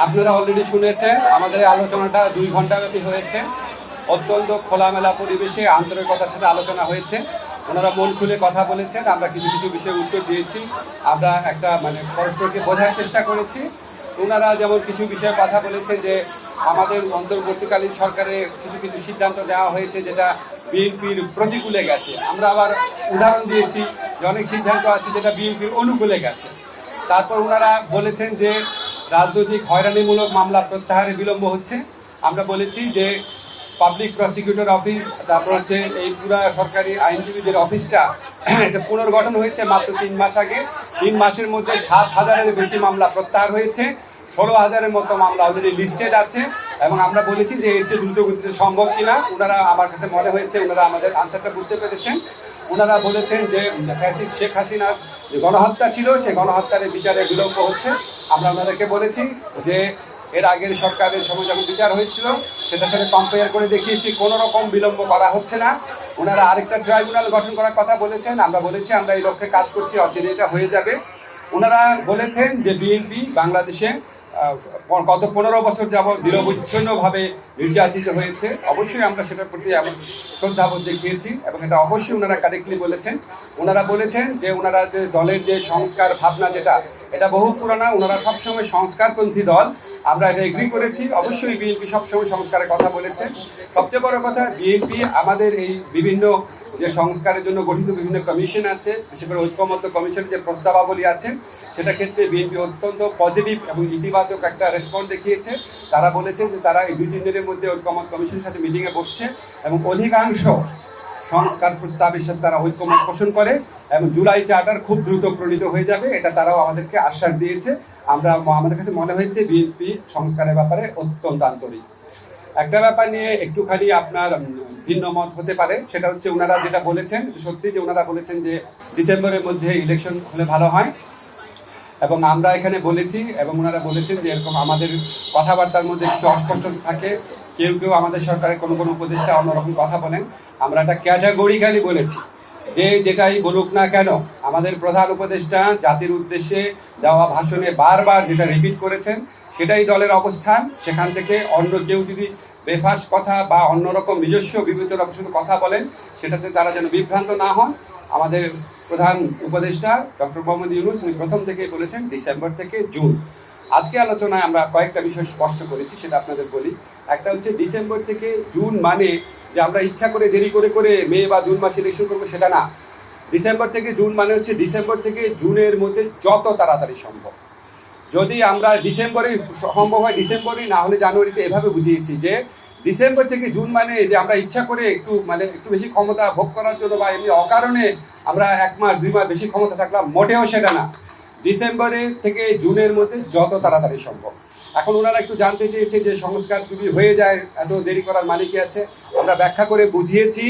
আপনারা অলরেডি শুনেছেন আমাদের এই আলোচনাটা 2 ঘন্টা ব্যাপী হয়েছে। অত্যন্ত খোলামেলা পরিবেশে আন্তরিকতার সাথে আলোচনা হয়েছে। ওনারা মন খুলে কথা বলেছেন, আমরা কিছু কিছু বিষয়ে উত্তর দিয়েছি, আমরা একটা পরস্পরকে বোঝার চেষ্টা করেছি। ওনারা যেমন কিছু বিষয়ে কথা বলেছেন যে আমাদের অন্তর্বর্তীকালীন সরকারের কিছু কিছু সিদ্ধান্ত নেওয়া হয়েছে যেটা বিএনপির প্রতিকূলে গেছে। আমরা আবার উদাহরণ দিয়েছি যে অনেক সিদ্ধান্ত আছে যেটা বিএনপির অনুকূলে গেছে। তারপর ওনারা বলেছেন যে রাজনৈতিক হয়রানিমূলক মামলা প্রত্যাহারে বিলম্ব হচ্ছে। আমরা বলেছি যে পাবলিক প্রসিকিউটর অফিস, তারপর হচ্ছে এই পুরা সরকারি আইনজীবীদের অফিসটা এটা পুনর্গঠন হয়েছে মাত্র 3 মাস আগে। 3 মাসের মধ্যে 7,000-এর বেশি মামলা প্রত্যাহার হয়েছে, 16,000-এর মতো মামলা অলরেডি লিস্টেড আছে। এবং আমরা বলেছি যে এর চেয়ে দ্রুত গতিতে সম্ভব কিনা। ওনারা, আমার কাছে মনে হয়েছে ওনারা আমাদের আনসারটা বুঝতে পেরেছেন। ওনারা বলেছেন যে ফ্যাসিস্ট শেখ হাসিনার যে গণহত্যা ছিল সেই গণহত্যার বিচারে বিলম্ব হচ্ছে। আমরা ওনাদেরকে বলেছি যে এর আগের সরকারের সময় যখন বিচার হয়েছিল সেটার সাথে কম্পেয়ার করে দেখিয়েছি কোনো রকম বিলম্ব করা হচ্ছে না। ওনারা আরেকটা ট্রাইব্যুনাল গঠন করার কথা বলেছেন, আমরা বলেছি আমরা এই লক্ষ্যে কাজ করছি, অচিরে এটা হয়ে যাবে। ওনারা বলেছেন যে বিএনপি বাংলাদেশে গত 15 বছর যাবৎ নিরবচ্ছিন্নভাবে নির্যাতিত হয়েছে। অবশ্যই আমরা সেটার প্রতি আমার শ্রদ্ধাবোধ দেখিয়েছি এবং এটা অবশ্যই ওনারা কারেক্টলি বলেছেন। ওনারা বলেছেন যে ওনারা যে দলের যে সংস্কার ভাবনা যেটা এটা বহু পুরানা, ওনারা সবসময় সংস্কারপন্থী দল, আমরা এটা এগ্রি করেছি। অবশ্যই বিএনপি সবসময় সংস্কারের কথা বলেছে। সবচেয়ে বড় কথা, বিএনপি আমাদের এই বিভিন্ন যে সংস্কারের জন্য গঠিত বিভিন্ন কমিশন আছে, বিশেষ করে ঐক্যমত্য কমিশনের যে প্রস্তাবাবলী আছে সেটা ক্ষেত্রে বিএনপি অত্যন্ত পজিটিভ এবং ইতিবাচক একটা রেসপন্স দেখিয়েছে। তারা বলেছেন যে তারা এই 2-3 দিনের মধ্যে ঐক্যমত্য কমিশনের সাথে মিটিংয়ে বসছে এবং অধিকাংশ সংস্কার প্রস্তাবের সাথে তারা ঐক্যমত পোষণ করে এবং জুলাই চার্টার খুব দ্রুত প্রণীত হয়ে যাবে, এটা তারাও আমাদেরকে আশ্বাস দিয়েছে। আমাদের কাছে মনে হয়েছে বিএনপি সংস্কারের ব্যাপারে অত্যন্ত আন্তরিক। একটা ব্যাপার নিয়ে একটুখানি আপনার ভিন্ন মত হতে পারে, সেটা হচ্ছে ওনারা যেটা বলেছেন সত্যি, যে ওনারা বলেছেন যে ডিসেম্বরের মধ্যে ইলেকশন হলে ভালো হয়। এবং আমরা এখানে বলেছি এবং ওনারা বলেছেন যে এরকম আমাদের কথাবার্তার মধ্যে কিছু অস্পষ্টতা থাকে, কেউ কেউ আমাদের সরকারের কোনো কোনো উপদেষ্টা অন্যরকম কথা বলেন। আমরা এটা ক্যাটাগরিক্যালি বলেছি যে যেটাই বলুক না কেন, আমাদের প্রধান উপদেষ্টা জাতির উদ্দেশ্যে দেওয়া ভাষণে বারবার যেটা রিপিট করেছেন সেটাই দলের অবস্থান। সেখান থেকে অন্য কেউ যদি বেফাস কথা বা অন্যরকম নিজস্ব বিবেচনা শুধু কথা বলেন, সেটাতে তারা যেন বিভ্রান্ত না হন। আমাদের প্রধান উপদেষ্টা ডক্টর মোহাম্মদ ইউনূস উনি প্রথম থেকেই বলেছেন ডিসেম্বর থেকে জুন। আজকে আলোচনায় আমরা কয়েকটা বিষয় স্পষ্ট করেছি, সেটা আপনাদের বলি। একটা হচ্ছে ডিসেম্বর থেকে জুন মানে যে আমরা ইচ্ছা করে দেরি করে করে মে বা জুন মাসে ইলেকশন করবো, সেটা না। ডিসেম্বর থেকে জুন মানে হচ্ছে ডিসেম্বর থেকে জুনের মধ্যে যত তাড়াতাড়ি সম্ভব। যদি আমরা ডিসেম্বরে সম্ভব হয় ডিসেম্বরে, না হলে জানুয়ারিতে, এভাবে বুঝিয়েছি যে ডিসেম্বর থেকে জুন মানে যে আমরা ইচ্ছা করে একটু একটু বেশি ক্ষমতা ভোগ করার জন্য বা এমনি অকারণে আমরা 1 মাস 2 মাস বেশি ক্ষমতা থাকলাম, মোটেও সেটা না। ডিসেম্বরের থেকে জুনের মধ্যে যত তাড়াতাড়ি সম্ভব। এখন ওনারা একটু জানতে চেয়েছে যে সংস্কার যদি হয়ে যায় এত দেরি করার মানে কি আছে। আমরা ব্যাখ্যা করে বুঝিয়েছি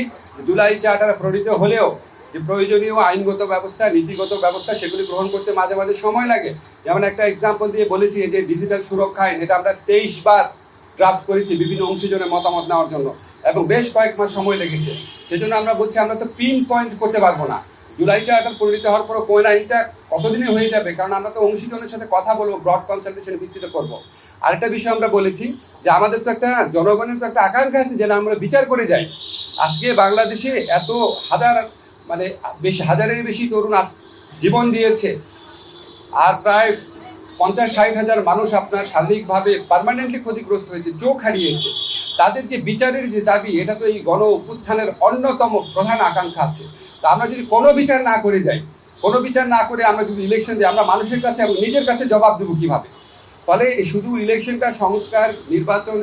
জুলাই চার্টার প্রণীত হলেও যে প্রয়োজনীয় আইনগত ব্যবস্থা, নীতিগত ব্যবস্থা সেগুলি গ্রহণ করতে মাঝে মাঝে সময় লাগে। যেমন একটা এক্সাম্পল দিয়ে বলেছি যে ডিজিটাল সুরক্ষা আইন, এটা আমরা 23 বার ড্রাফট করেছি বিভিন্ন অংশীজনের মতামত নেওয়ার জন্য এবং বেশ কয়েক মাস সময় লেগেছে। সেজন্য আমরা বলছি আমরা তো পিন পয়েন্ট করতে পারবো না। জুলাই চার্টার পরিণত হওয়ার পর কোন আইনটা কতদিনে হয়ে যাবে, কারণ আমরা তো অংশীজনের সাথে কথা বলবো, ব্রড কনসালটেশনের ভিত্তিতে করবো। আরেকটা বিষয় আমরা বলেছি যে আমাদের তো একটা জনগণের তো একটা আকাঙ্ক্ষা আছে যেন আমরা বিচার করে যাই। আজকে বাংলাদেশে এত হাজারের বেশি তরুণ জীবন দিয়েছে, আর প্রায় 50-60 হাজার মানুষ আপনার শারীরিকভাবে পার্মানেন্টলি ক্ষতিগ্রস্ত হয়েছে, চোখ হারিয়েছে। তাদের যে বিচারের যে দাবি, এটা তো এই গণ অভ্যুত্থানের অন্যতম প্রধান আকাঙ্ক্ষা আছে। তা আমরা যদি কোনো বিচার না করে যাই, কোনো বিচার না করে আমরা যদি ইলেকশন দিই, আমরা মানুষের কাছে এবং নিজের কাছে জবাব দেবো কীভাবে? ফলে শুধু ইলেকশনটা সংস্কার, নির্বাচন,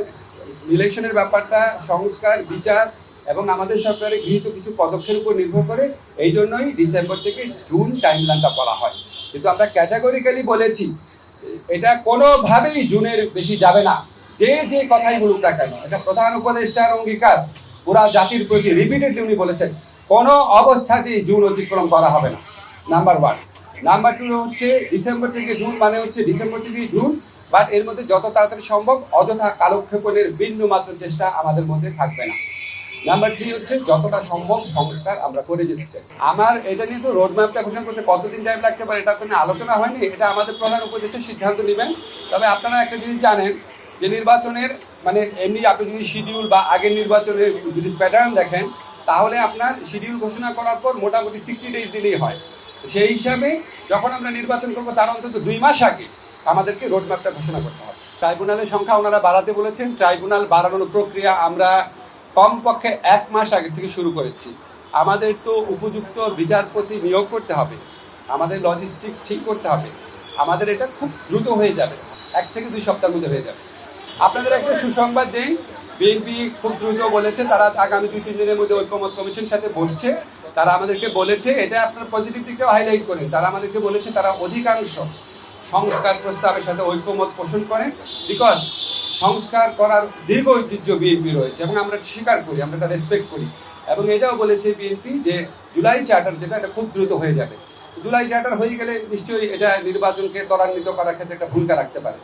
ইলেকশনের ব্যাপারটা সংস্কার, বিচার এবং আমাদের সরকারের গৃহীত কিছু পদক্ষেপের উপর নির্ভর করে। এই জন্যই ডিসেম্বর থেকে জুন টাইমলাইনটা বলা হয়। কিন্তু আমরা ক্যাটাগরিক্যালি বলেছি এটা কোনোভাবেই জুনের বেশি যাবে না, যে যে কথাই বলুক না কেন। এটা প্রধান উপদেষ্টার অঙ্গীকার পুরা জাতির প্রতি, রিপিটেডলি উনি বলেছেন কোনো অবস্থাতেই জুন অতিক্রম করা হবে না, নাম্বার 1। নাম্বার 2 হচ্ছে ডিসেম্বর থেকে জুন মানে হচ্ছে ডিসেম্বর থেকেই জুন, বাট এর মধ্যে যত তাড়াতাড়ি সম্ভব, অযথা কালক্ষেপণের বিন্দু মাত্র চেষ্টা আমাদের মধ্যে থাকবে না। নাম্বার 3 হচ্ছে যতটা সম্ভব সংস্কার আমরা করে যেতে চাই। আমার এটা নিয়ে তো রোড ম্যাপটা ঘোষণা করতে কতদিন টাইম লাগতে পারে এটা তো নিয়ে আলোচনা হয়নি, এটা আমাদের প্রধান উপদেষ্টা সিদ্ধান্ত নেবেন। তবে আপনারা একটা জিনিস জানেন যে নির্বাচনের মানে এমনি আপনি যদি শিডিউল বা আগের নির্বাচনের যদি প্যাটার্ন দেখেন, তাহলে আপনার শিডিউল ঘোষণা করার পর মোটামুটি 60 ডেজ দিলেই হয়। সেই হিসাবে যখন আমরা নির্বাচন করবো তার অন্তত 2 মাস আগে আমাদেরকে রোড ম্যাপটা ঘোষণা করতে হবে। ট্রাইব্যুনালের সংখ্যা ওনারা বাড়াতে বলেছেন। ট্রাইব্যুনাল বাড়ানোর প্রক্রিয়া আমরা কমপক্ষে 1 মাস আগে থেকে শুরু করেছি। আমাদের তো উপযুক্ত বিচারপতি নিয়োগ করতে হবে, আমাদের লজিস্টিক্স ঠিক করতে হবে, আমাদের এটা খুব দ্রুত হয়ে যাবে, 1 থেকে 2 সপ্তাহের মধ্যে হয়ে যাবে। আপনাদের একটা সুসংবাদ দেই, বিএনপি খুব দ্রুত বলেছে তারা আগামী 2-3 দিনের মধ্যে ঐক্যমত কমিশনের সাথে বসছে। তারা আমাদেরকে বলেছে, এটা আপনার পজিটিভ দিকটাও হাইলাইট করেন, তারা আমাদেরকে বলেছে তারা অধিকাংশ সংস্কার প্রস্তাবের সাথে ঐক্যমত পোষণ করে, বিকজ সংস্কার করার দীর্ঘ ঐতিহ্য বিএনপি রয়েছে এবং আমরা স্বীকার করি, আমরা এটা রেসপেক্ট করি। এবং এটাও বলেছে বিএনপি যে জুলাই চার্টার যেটা এটা খুব দ্রুত হয়ে যাবে। জুলাই চার্টার হয়ে গেলে নিশ্চয়ই এটা নির্বাচনকে ত্বরান্বিত করার ক্ষেত্রে একটা ভূমিকা রাখতে পারে।